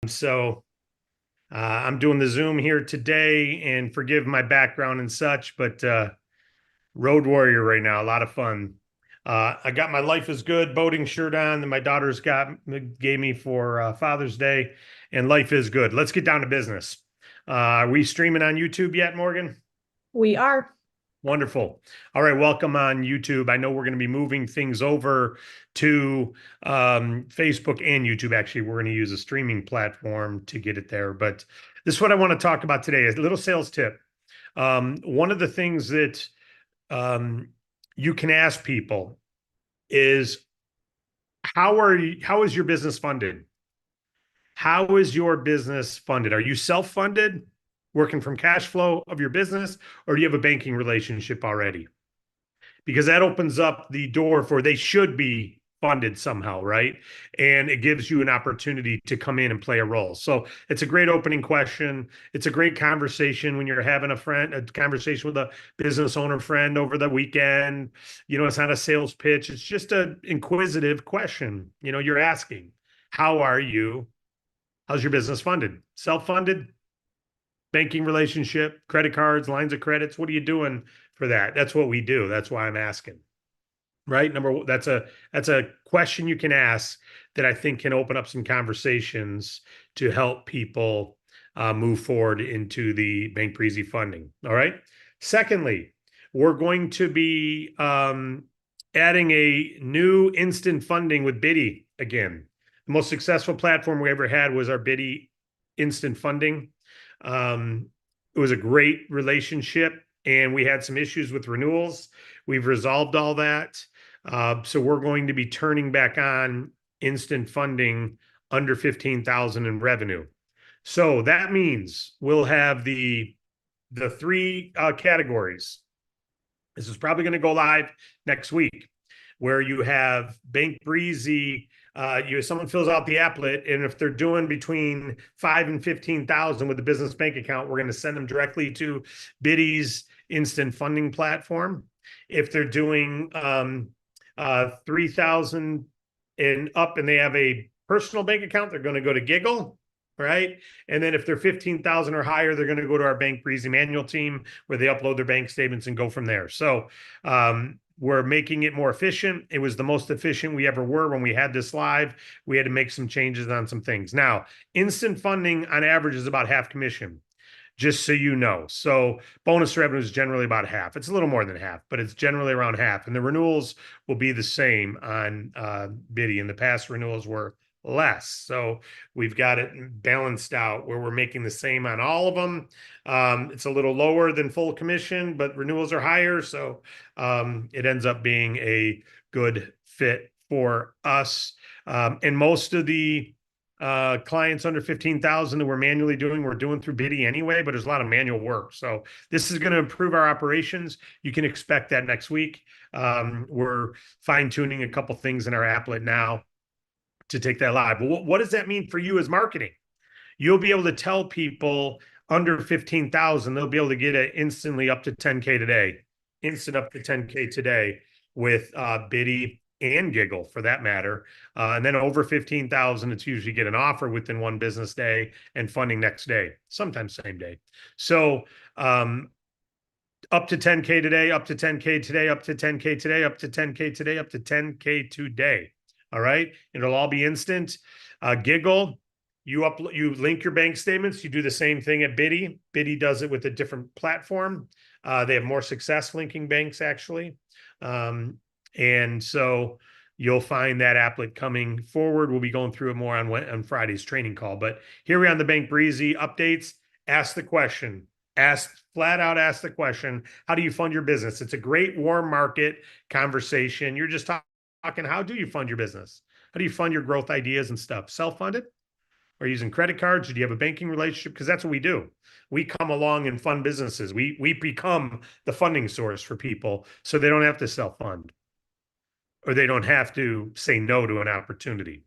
So I'm doing the Zoom here today, and forgive my background and such, but road warrior right now, a lot of fun. I got my Life is Good boating shirt on that my daughter's gave me for Father's Day, and life is good. Let's get down to business. Are we streaming on YouTube yet, Morgan? We are. Wonderful. All right, welcome on YouTube. I know we're going to be moving things over to Facebook and YouTube. Actually, we're going to use a streaming platform to get it there. But this is what I want to talk about today: is a little sales tip. One of the things that um, you can ask people is, how is your business funded? How is your business funded? Are you self-funded, working from cash flow of your business, or do you have a banking relationship already? Because that opens up the door for they should be funded somehow, right? And it gives you an opportunity to come in and play a role. So it's a great opening question. It's a great conversation when you're having a conversation with a business owner friend over the weekend. It's not a sales pitch. It's just an inquisitive question. You're asking, how are you? How's your business funded? Self-funded? Banking relationship, credit cards, lines of credits. What are you doing for that? That's what we do. That's why I'm asking. Right? Number one, that's a question you can ask that I think can open up some conversations to help people move forward into the Bank Breezy funding. All right. Secondly, we're going to be adding a new instant funding with Biddy again. The most successful platform we ever had was our Biddy instant funding. It was a great relationship, and we had some issues with renewals. We've resolved all that. So we're going to be turning back on instant funding under 15,000 in revenue. So that means we'll have the three categories. This is probably going to go live next week, where you have Bank Breezy. Someone fills out the applet, and if they're doing between 5 and 15,000 with the business bank account, we're going to send them directly to Biddy's instant funding platform. If they're doing 3,000 and up, and they have a personal bank account, they're going to go to Giggle, right? And then if they're 15,000 or higher, they're going to go to our Bank Breezy manual team, where they upload their bank statements and go from there. So we're making it more efficient. It was the most efficient we ever were when we had this live. We had to make some changes on some things. Now, instant funding on average is about half commission, just so you know. So bonus revenue is generally about half. It's a little more than half, but it's generally around half. And the renewals will be the same on Biddy. In the past, renewals were less. So we've got it balanced out where we're making the same on all of them. It's a little lower than full commission, but renewals are higher. So it ends up being a good fit for us. And most of the clients under 15,000 that we're manually doing, we're doing through Biddy anyway, but there's a lot of manual work. So this is going to improve our operations. You can expect that next week. We're fine tuning a couple things in our applet now to take that live. But what does that mean for you as marketing? You'll be able to tell people under 15,000, they'll be able to get it instantly up to 10K today, instant up to 10K today with Biddy and Giggle for that matter. And then over 15,000, it's usually get an offer within one business day and funding next day, sometimes same day. So up to 10K today, up to 10K today, up to 10K today, up to 10K today, up to 10K today. All right. It'll all be instant. Giggle, you link your bank statements. You do the same thing at Biddy. Biddy does it with a different platform. They have more success linking banks, actually. And so you'll find that applet coming forward. We'll be going through it more on Friday's training call. But here we are on the Bank Breezy updates. Ask the question. Flat out ask the question, how do you fund your business? It's a great warm market conversation. You're just talking, how do you fund your business? How do you fund your growth ideas and stuff? Self-funded? Or using credit cards? Or do you have a banking relationship? Because that's what we do. We come along and fund businesses. We become the funding source for people so they don't have to self-fund, or they don't have to say no to an opportunity.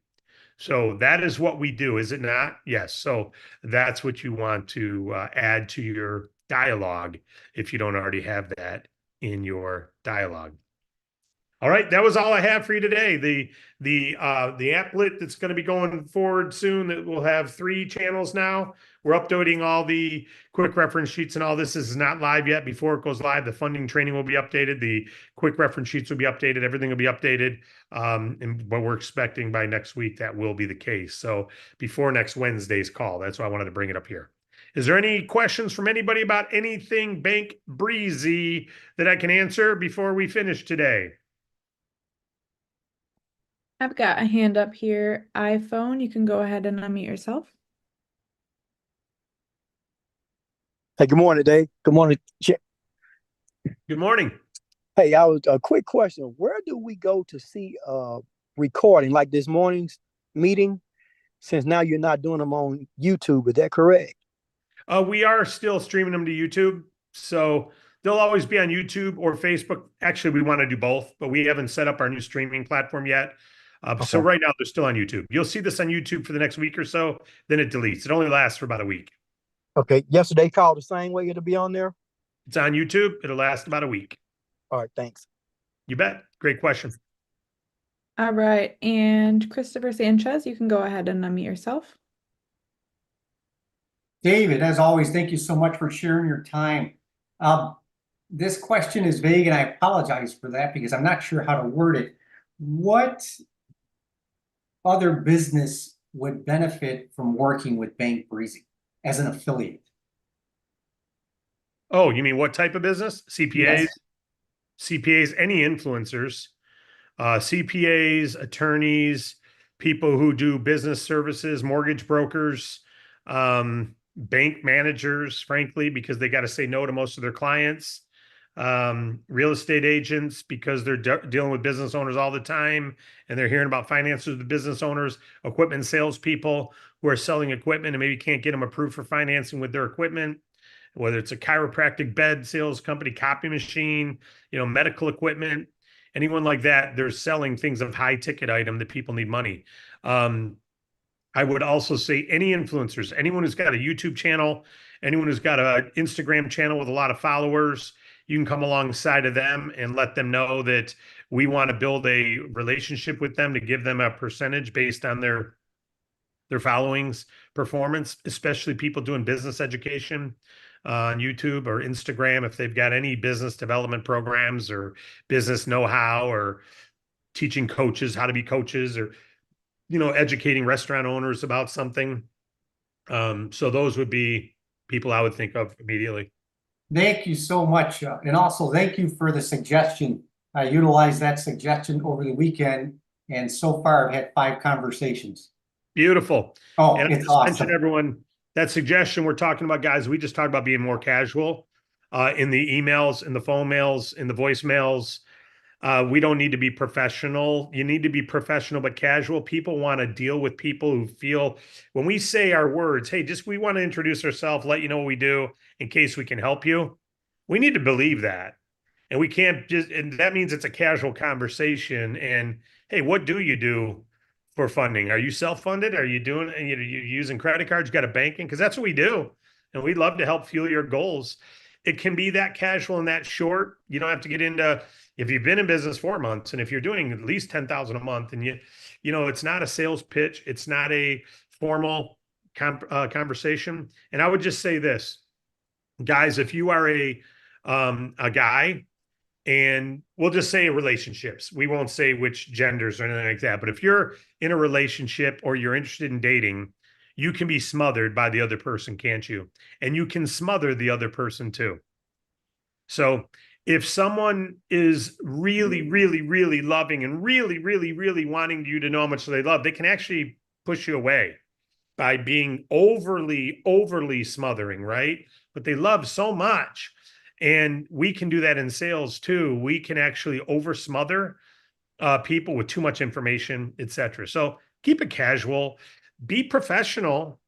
So that is what we do, is it not? Yes. So that's what you want to add to your dialogue if you don't already have that in your dialogue. All right, that was all I have for you today. The applet that's going to be going forward soon, that will have 3 channels now. We're uploading all the quick reference sheets, and all this is not live yet. Before it goes live, the funding training will be updated. The quick reference sheets will be updated. Everything will be updated. But we're expecting by next week that will be the case. So before next Wednesday's call, that's why I wanted to bring it up here. Is there any questions from anybody about anything Bank Breezy that I can answer before we finish today? I've got a hand up here. iPhone, you can go ahead and unmute yourself. Hey, good morning, Dave. Good morning. Good morning. Hey, I was a quick question. Where do we go to see recording like this morning's meeting? Since now you're not doing them on YouTube, is that correct? We are still streaming them to YouTube, so they'll always be on YouTube or Facebook. Actually, we want to do both, but we haven't set up our new streaming platform yet. So Okay. right now they're still on YouTube. You'll see this on YouTube for the next week or so, then it deletes. It only lasts for about a week. Okay. Yesterday called the same way it'll be on there. It's on YouTube. It'll last about a week. All right. Thanks. You bet. Great question. All right, and Christopher Sanchez, you can go ahead and unmute yourself. David, as always, thank you so much for sharing your time. This question is vague, and I apologize for that because I'm not sure how to word it. What other business would benefit from working with Bank Breezy as an affiliate? Oh, you mean what type of business? CPAs? Yes. CPAs, any influencers, CPAs, attorneys, people who do business services, mortgage brokers, bank managers, frankly, because they got to say no to most of their clients, real estate agents, because they're dealing with business owners all the time and they're hearing about finances with the business owners, equipment salespeople who are selling equipment and maybe can't get them approved for financing with their equipment, whether it's a chiropractic bed sales company, copy machine, medical equipment, anyone like that. They're selling things of high ticket item that people need money. I would also say any influencers, anyone who's got a YouTube channel, anyone who's got an Instagram channel with a lot of followers, you can come alongside of them and let them know that we want to build a relationship with them to give them a percentage based on their followings performance, especially people doing business education on YouTube or Instagram. If they've got any business development programs or business know-how or teaching coaches how to be coaches or educating restaurant owners about something. So those would be people I would think of immediately. Thank you so much. And also thank you for the suggestion. I utilized that suggestion over the weekend, and so far I've had 5 conversations. Beautiful. Oh, and I it's just awesome. mentioned everyone that suggestion we're talking about, guys. We just talked about being more casual in the emails, in the phone mails, in the voicemails. We don't need to be professional. You need to be professional but casual. People want to deal with people who feel, when we say our words, hey, we want to introduce ourselves, let you know what we do in case we can help you. We need to believe that. And we can't and that means it's a casual conversation. And hey, what do you do for funding? Are you self-funded? Are you doing, you using credit cards? You got a banking? Because that's what we do. And we'd love to help fuel your goals. It can be that casual and that short. You don't have to get into, if you've been in business 4 months and if you're doing at least 10,000 a month and it's not a sales pitch, it's not a formal conversation. And I would just say this, guys, if you are a guy, and we'll just say relationships, we won't say which genders or anything like that, but if you're in a relationship or you're interested in dating, you can be smothered by the other person, can't you? And you can smother the other person too. So if someone is really, really, really loving and really, really, really wanting you to know how much they love, they can actually push you away by being overly, overly smothering, right? But they love so much. And we can do that in sales too. We can actually over smother people with too much information, etc. So keep it casual, be professional,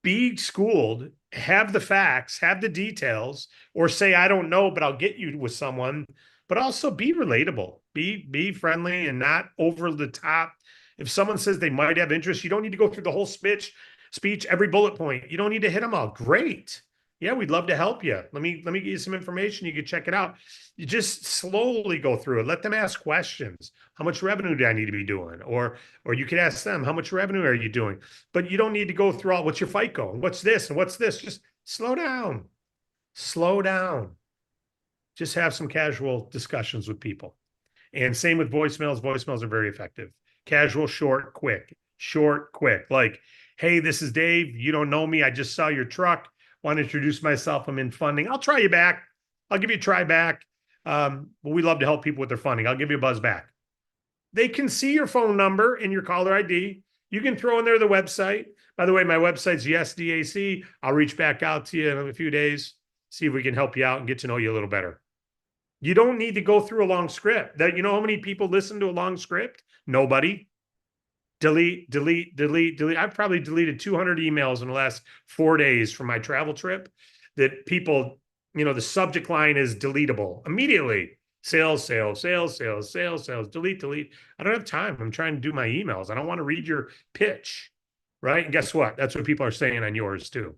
be schooled, have the facts, have the details, or say, I don't know, but I'll get you with someone, but also be relatable, be friendly and not over the top. If someone says they might have interest, you don't need to go through the whole speech, every bullet point. You don't need to hit them all. Great. Yeah, we'd love to help you. Let me give you some information. You can check it out. You just slowly go through it. Let them ask questions. How much revenue do I need to be doing? Or you could ask them, how much revenue are you doing? But you don't need to go through all, what's your FICO? And what's this? And what's this? Just slow down. Slow down. Just have some casual discussions with people. And same with voicemails. Voicemails are very effective. Casual, short, quick. Short, quick. Like, hey, this is Dave. You don't know me. I just saw your truck. Want to introduce myself. I'm in funding. I'll try you back. I'll give you a try back. But we love to help people with their funding. I'll give you a buzz back. They can see your phone number and your caller ID. You can throw in there the website. By the way, my website's YesDAC. I'll reach back out to you in a few days, see if we can help you out and get to know you a little better. You don't need to go through a long script. You know how many people listen to a long script? Nobody. Delete, delete, delete, delete. I've probably deleted 200 emails in the last 4 days from my travel trip that people, the subject line is deletable immediately. Sales, sales, sales, sales, sales, sales, delete, delete. I don't have time. I'm trying to do my emails. I don't want to read your pitch, right? And guess what? That's what people are saying on yours too.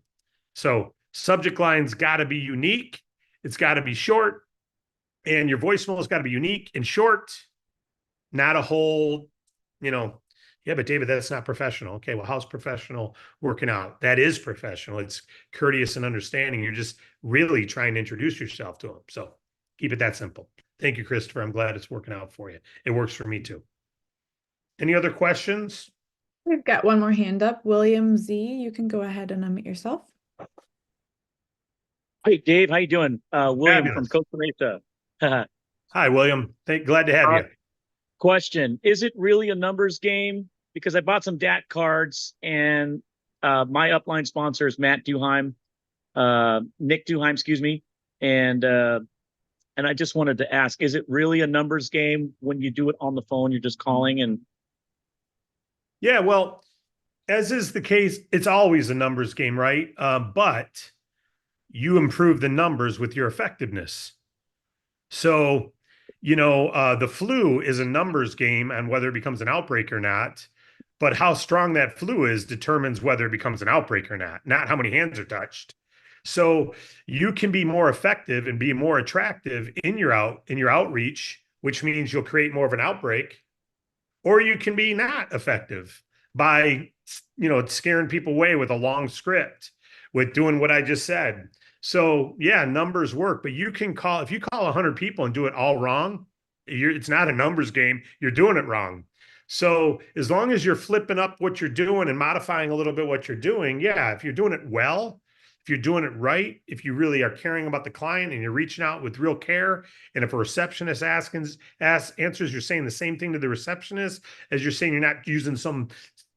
So subject line's got to be unique. It's got to be short. And your voicemail has got to be unique and short, not a whole, yeah, but David, that's not professional. Okay, well, how's professional working out? That is professional. It's courteous and understanding. You're just really trying to introduce yourself to them. So keep it that simple. Thank you, Christopher. I'm glad it's working out for you. It works for me too. Any other questions? We've got one more hand up. William Z, you can go ahead and unmute yourself. Hey, Dave, how you doing? William Fabulous. from Costa Mesa. Hi, William. Glad to have you. Question, is it really a numbers game? Because I bought some DAT cards and my upline sponsor is Matt Duheim, Nick Duheim, excuse me. And I just wanted to ask, is it really a numbers game when you do it on the phone? You're just calling and... Yeah, well, as is the case, it's always a numbers game, right? But you improve the numbers with your effectiveness. So, the flu is a numbers game on whether it becomes an outbreak or not. But how strong that flu is determines whether it becomes an outbreak or not how many hands are touched. So you can be more effective and be more attractive in your outreach, which means you'll create more of an outbreak, or you can be not effective by, scaring people away with a long script, with doing what I just said. So yeah, numbers work, but if you call 100 people and do it all wrong, it's not a numbers game. You're doing it wrong. So as long as you're flipping up what you're doing and modifying a little bit what you're doing, yeah, if you're doing it well, if you're doing it right, if you really are caring about the client and you're reaching out with real care, and if a receptionist answers, you're saying the same thing to the receptionist as you're saying, you're not using some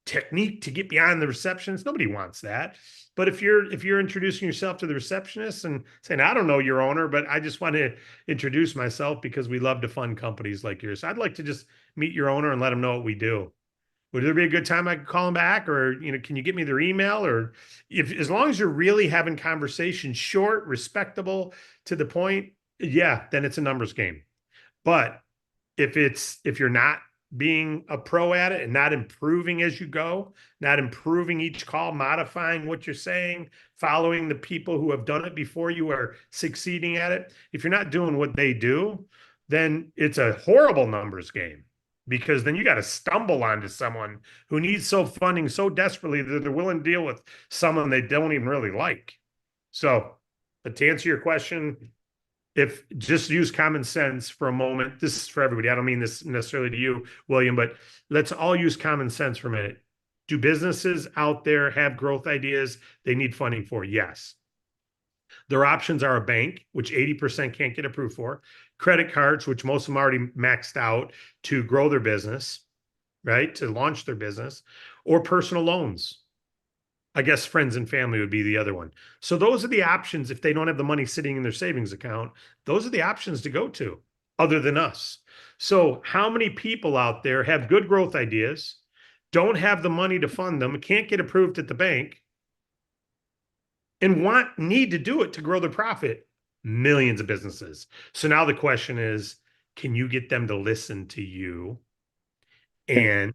technique to get beyond the receptionist. Nobody wants that. But if you're introducing yourself to the receptionist and saying, I don't know your owner, but I just want to introduce myself because we love to fund companies like yours. I'd like to just meet your owner and let them know what we do. Would there be a good time I could call them back? Or, can you get me their email? Or as long as you're really having conversations short, respectable, to the point, yeah, then it's a numbers game. But if you're not being a pro at it and not improving as you go, not improving each call, modifying what you're saying, following the people who have done it before you are succeeding at it. If you're not doing what they do, then it's a horrible numbers game, because then you got to stumble onto someone who needs funding so desperately that they're willing to deal with someone they don't even really like. So, but to answer your question, if just use common sense for a moment, this is for everybody. I don't mean this necessarily to you, William, but let's all use common sense for a minute. Do businesses out there have growth ideas they need funding for? Yes. Their options are a bank, which 80% can't get approved for, credit cards, which most of them already maxed out to grow their business, right? To launch their business, or personal loans. I guess friends and family would be the other one. So those are the options. If they don't have the money sitting in their savings account, those are the options to go to, other than us. So how many people out there have good growth ideas, don't have the money to fund them, can't get approved at the bank, and need to do it to grow their profit? Millions of businesses. So now the question is, can you get them to listen to you and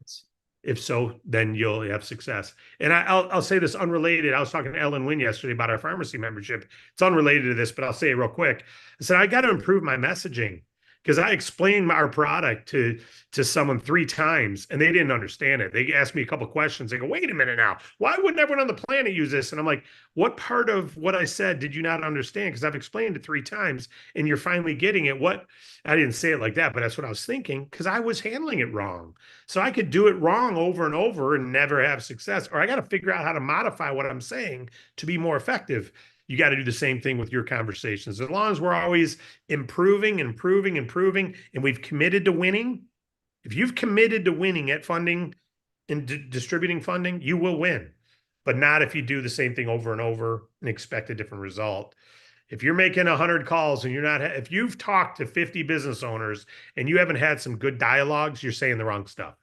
If so, then you'll have success. And I'll say this unrelated. I was talking to Ellen Wynn yesterday about our pharmacy membership. It's unrelated to this, but I'll say it real quick. I said, I got to improve my messaging because I explained our product to someone 3 times and they didn't understand it. They asked me a couple of questions. They go, wait a minute now. Why wouldn't everyone on the planet use this? And I'm like, what part of what I said did you not understand? Because I've explained it 3 times and you're finally getting it. What? I didn't say it like that, but that's what I was thinking because I was handling it wrong. So I could do it wrong over and over and never have success, or I got to figure out how to modify what I'm saying to be more effective. You got to do the same thing with your conversations. As long as we're always improving, improving, improving, and we've committed to winning. If you've committed to winning at funding and distributing funding, you will win, but not if you do the same thing over and over and expect a different result. If you're making 100 calls and you're not, if you've talked to 50 business owners and you haven't had some good dialogues, you're saying the wrong stuff.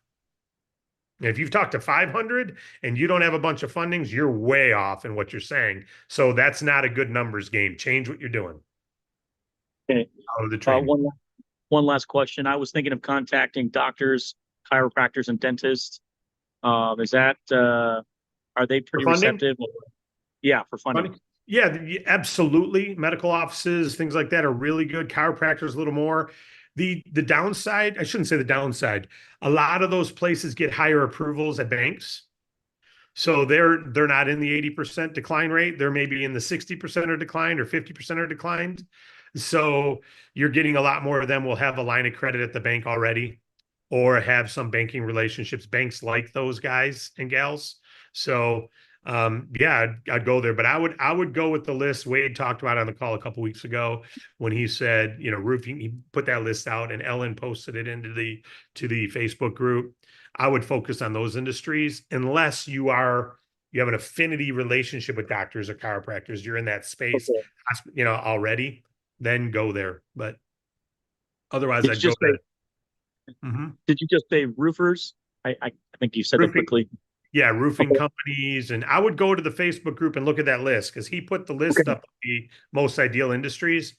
And if you've talked to 500 and you don't have a bunch of fundings, you're way off in what you're saying. So that's not a good numbers game. Change what you're doing. Okay. Follow the training. One last question. I was thinking of contacting doctors, chiropractors, and dentists. Are they pretty receptive? Yeah, for funding. Yeah, absolutely. Medical offices, things like that are really good. Chiropractors a little more. The downside, I shouldn't say the downside. A lot of those places get higher approvals at banks. So they're not in the 80% decline rate. They're maybe in the 60% are declined or 50% are declined. So you're getting a lot more of them will have a line of credit at the bank already or have some banking relationships. Banks like those guys and gals. So yeah, I'd go there, but I would go with the list Wade talked about on the call a couple weeks ago when he said, you know, roofing, he put that list out and Ellen posted it into the Facebook group. I would focus on those industries unless you have an affinity relationship with doctors or chiropractors. You're in that space, okay, you know, already, then go there. But otherwise I'd go there. Did you just say roofers? I think you said it quickly. Yeah, roofing companies. And I would go to the Facebook group and look at that list because he put the list up of the most ideal industries.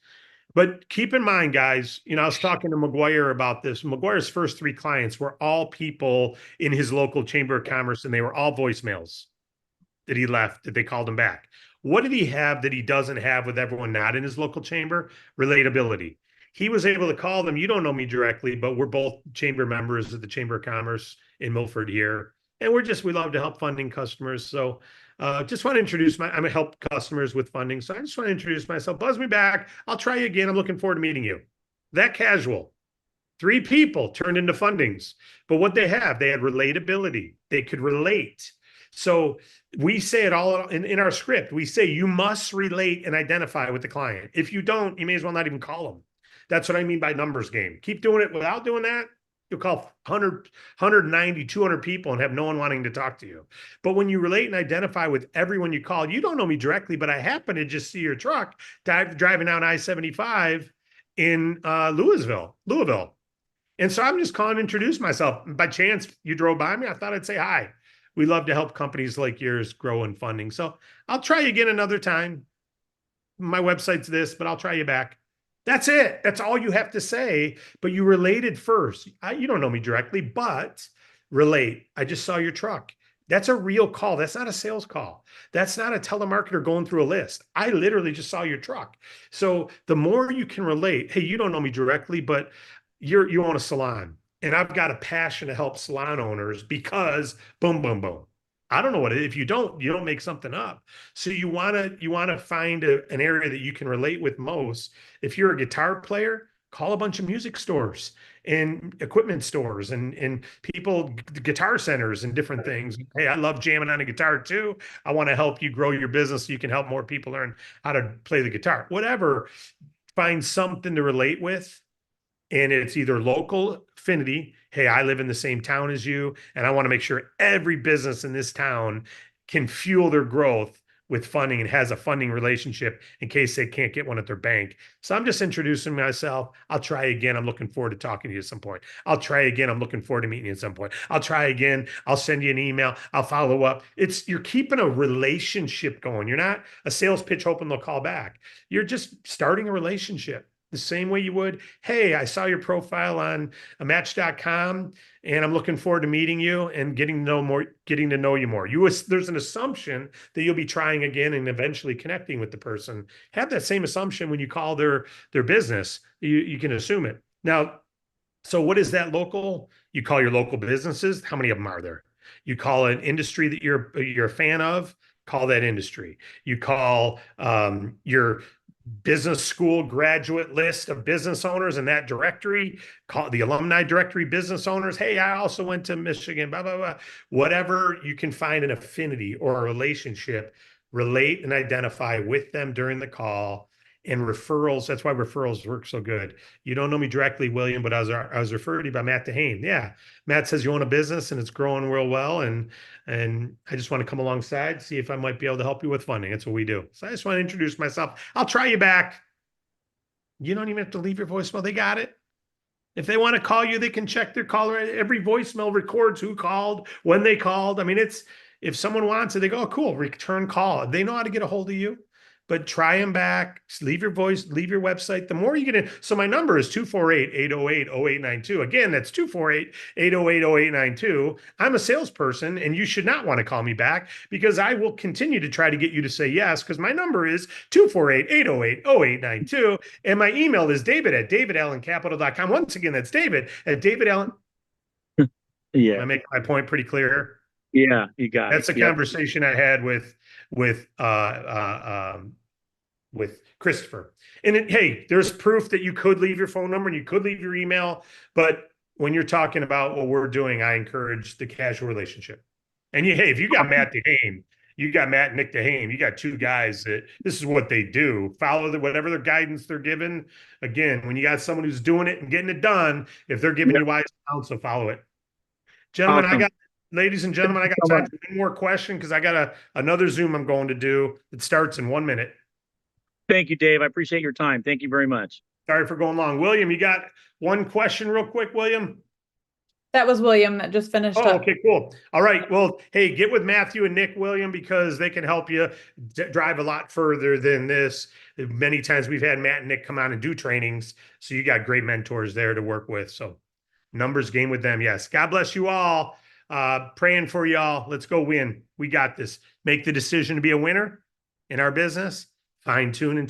But keep in mind, guys, you know, I was talking to McGuire about this. McGuire's first 3 clients were all people in his local chamber of commerce, and they were all voicemails that he left, that they called him back. What did he have that he doesn't have with everyone not in his local chamber? Relatability. He was able to call them. You don't know me directly, but we're both chamber members of the Chamber of Commerce in Milford here. And we love to help funding customers. So just want to introduce I'm a help customers with funding. So I just want to introduce myself. Buzz me back. I'll try you again. I'm looking forward to meeting you. That casual. 3 people turned into fundings. But what they had relatability. They could relate. So we say it all in our script. We say you must relate and identify with the client. If you don't, you may as well not even call them. That's what I mean by numbers game. Keep doing it without doing that. You'll call 100, 190, 200 people and have no one wanting to talk to you. But when you relate and identify with everyone you call, you don't know me directly, but I happen to just see your truck driving down I-75 in Louisville. And so I'm just calling to introduce myself. By chance, you drove by me. I thought I'd say hi. We love to help companies like yours grow in funding. So I'll try you again another time. My website's this, but I'll try you back. That's it. That's all you have to say. But you related first. You don't know me directly, but relate. I just saw your truck. That's a real call. That's not a sales call. That's not a telemarketer going through a list. I literally just saw your truck. So the more you can relate, hey, you don't know me directly, but you own a salon. And I've got a passion to help salon owners because boom, boom, boom. I don't know what it is. If you don't make something up. So you want to find an area that you can relate with most. If you're a guitar player, call a bunch of music stores and equipment stores and people, guitar centers and different things. Hey, I love jamming on a guitar too. I want to help you grow your business so you can help more people learn how to play the guitar. Whatever, find something to relate with. And it's either local affinity. Hey, I live in the same town as you, and I want to make sure every business in this town can fuel their growth with funding and has a funding relationship in case they can't get one at their bank. So I'm just introducing myself. I'll try again. I'm looking forward to talking to you at some point. I'll try again. I'm looking forward to meeting you at some point. I'll try again. I'll send you an email. I'll follow up. You're keeping a relationship going. You're not a sales pitch hoping they'll call back. You're just starting a relationship. the same way you would, hey, I saw your profile on a match.com and I'm looking forward to meeting you and getting to know you more. There's an assumption that you'll be trying again and eventually connecting with the person. Have that same assumption when you call their business. You can assume it. Now, so what is that local? You call your local businesses. How many of them are there? You call an industry that you're a fan of, call that industry. You call your business school graduate list of business owners in that directory, call the alumni directory business owners. Hey, I also went to Michigan, blah, blah, blah. Whatever you can find an affinity or a relationship, relate and identify with them during the call. And referrals, that's why referrals work so good. You don't know me directly, William, but I was referred to you by Matt DeHane. Yeah, Matt says you own a business and it's growing real well. And I just want to come alongside, see if I might be able to help you with funding. That's what we do. So I just want to introduce myself. I'll try you back. You don't even have to leave your voicemail. They got it. If they want to call you, they can check their caller. Every voicemail records who called, when they called. I mean, if someone wants it, they go, oh, cool, return call. They know how to get a hold of you. But try them back, leave your voice, leave your website. The more you get in. So my number is 248-808-0892. Again, that's 248-808-0892. I'm a salesperson and you should not want to call me back because I will continue to try to get you to say yes because my number is 248-808-0892. And my email is david@davidallencapital.com. Once again, that's David@davidallen. Yeah. I make my point pretty clear here. Yeah, you got That's it. a Yep. conversation I had with Christopher. And hey, there's proof that you could leave your phone number and you could leave your email. But when you're talking about what we're doing, I encourage the casual relationship. And hey, if you got Matt DeHane, you got Matt and Nick DeHane, you got two guys that this is what they do. Follow whatever their guidance they're given. Again, when you got someone who's doing it and getting it done, if they're giving you wise counsel, follow it. Gentlemen, Awesome. ladies and gentlemen, I got time for one more question because I got another Zoom I'm going to do. It starts in 1 minute. Thank you, Dave. I appreciate your time. Thank you very much. Sorry for going long. William, you got one question real quick, William? That was William that just finished Oh, up. okay, cool. All right. Well, hey, get with Matthew and Nick, William, because they can help you drive a lot further than this. Many times we've had Matt and Nick come on and do trainings. So you got great mentors there to work with. So numbers game with them. Yes. God bless you all. Praying for y'all. Let's go win. We got this. Make the decision to be a winner in our business. Fine tune and